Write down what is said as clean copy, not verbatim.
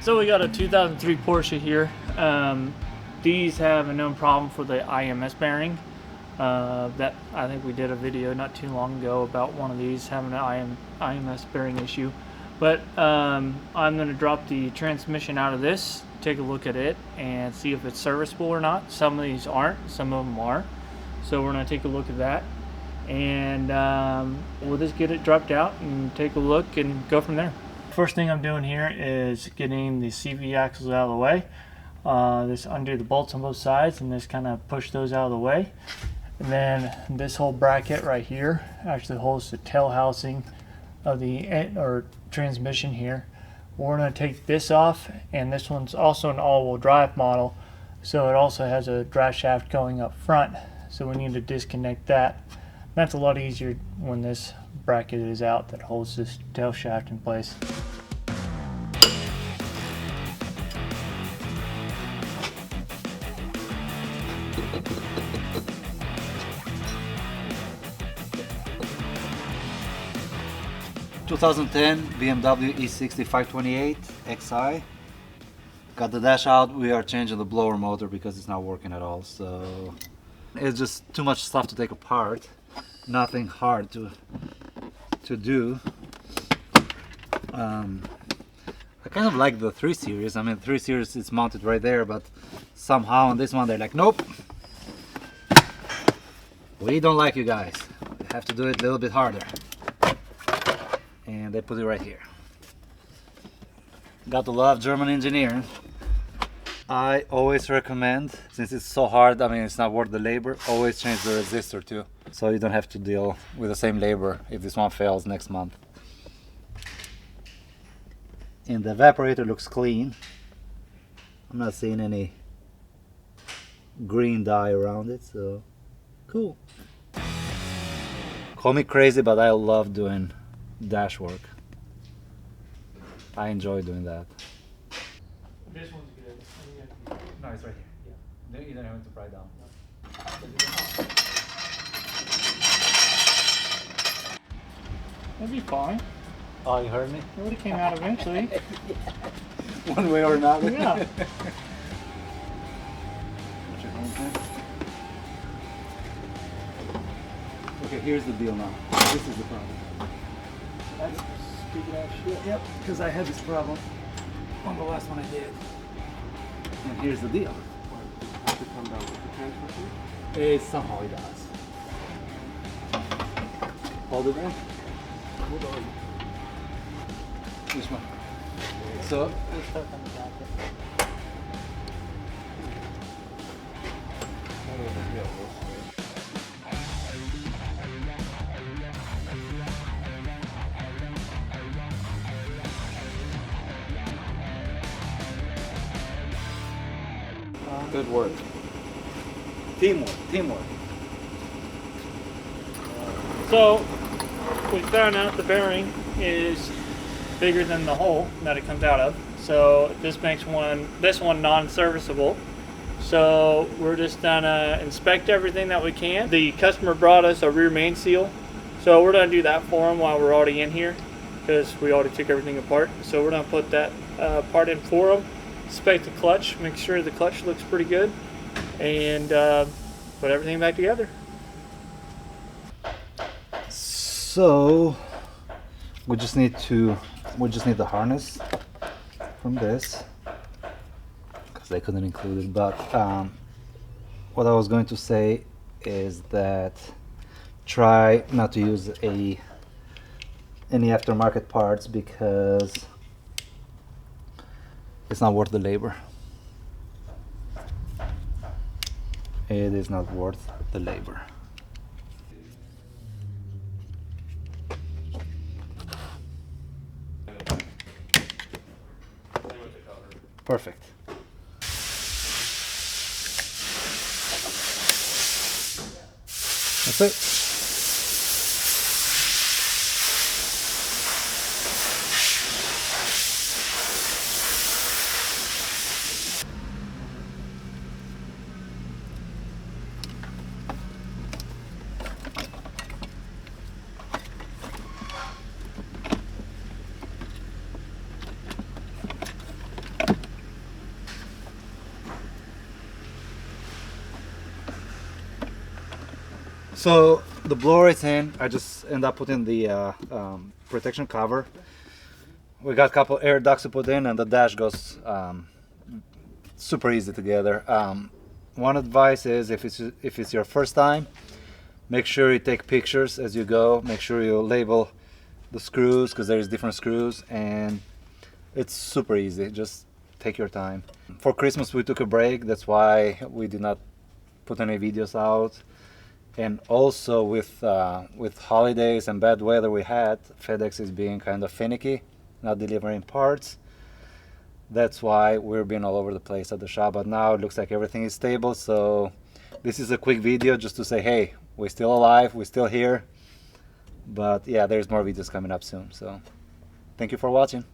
So we got a 2003 Porsche here. These have a known problem for the IMS bearing. That I think we did a video not too long ago about one of these having an IMS bearing issue. But I'm going to drop the transmission out of this, take a look at it, and see if it's serviceable or not. Some of these aren't, some of them are. So we're going to take a look at that, and we'll just get it dropped out and take a look and go from there. First thing I'm doing here is getting the CV axles out of the way. Just undo the bolts on both sides and just kind of push those out of the way. And then this whole bracket right here actually holds the tail housing of the transmission here. We're going to take this off, and this one's also an all-wheel drive model, so it also has a drive shaft going up front, so we need to disconnect that. That's a lot easier when this bracket is out that holds this tail shaft in place. (2010) BMW E60 528 Xi. Got the dash out. We are changing the blower motor because it's not working at all, so it's just too much stuff to take apart. Nothing hard to do. I kind of like the 3 Series. I mean, 3 Series is mounted right there, but somehow on this one they're like, nope, we don't like you guys. We have to do it a little bit harder. And they put it right here. Got to love German engineering. I always recommend, since it's so hard, I mean it's not worth the labor, always change the resistor too, so you don't have to deal with the same labor if this one fails next month. And the evaporator looks clean. I'm not seeing any green dye around it, so cool. Call me crazy, but I love doing dash work. I enjoy doing that. This one's good. No, it's right here. Yeah. You don't have to pry down. That'd be fine. Oh, you heard me? It would have came out eventually. One way or another. Yeah. What's your home plan? Okay, here's the deal now. This is the problem. That's stupid ass shit. Yep, because I had this problem on the last one I did. And here's the deal. Have to come down with the transmission? Somehow it does. Hold it in. Hold on. Which one? So, It's stuck on the bracket. good work. Teamwork, teamwork. So we found out the bearing is bigger than the hole that it comes out of. So this makes this one non-serviceable. So we're just gonna inspect everything that we can. The customer brought us a rear main seal. So we're gonna do that for him while we're already in here, because we already took everything apart. So we're gonna put that part in for him, inspect the clutch, make sure the clutch looks pretty good, and put everything back together. So we just need the harness from this, because they couldn't include it. But what I was going to say is that try not to use any aftermarket parts, because it's not worth the labor. It is not worth the labor. Perfect. That's it. So the blower is in. I just end up putting the protection cover. We got a couple air ducts to put in, and the dash goes super easy together. One advice is if it's your first time, make sure you take pictures as you go. Make sure you label the screws, because there's different screws, and it's super easy. Just take your time. For Christmas we took a break. That's why we did not put any videos out. And also with holidays and bad weather we had, FedEx is being kind of finicky, not delivering parts. That's why we're being all over the place at the shop, but now it looks like everything is stable. So this is a quick video just to say, hey, we're still alive, we're still here. But yeah, there's more videos coming up soon. So thank you for watching.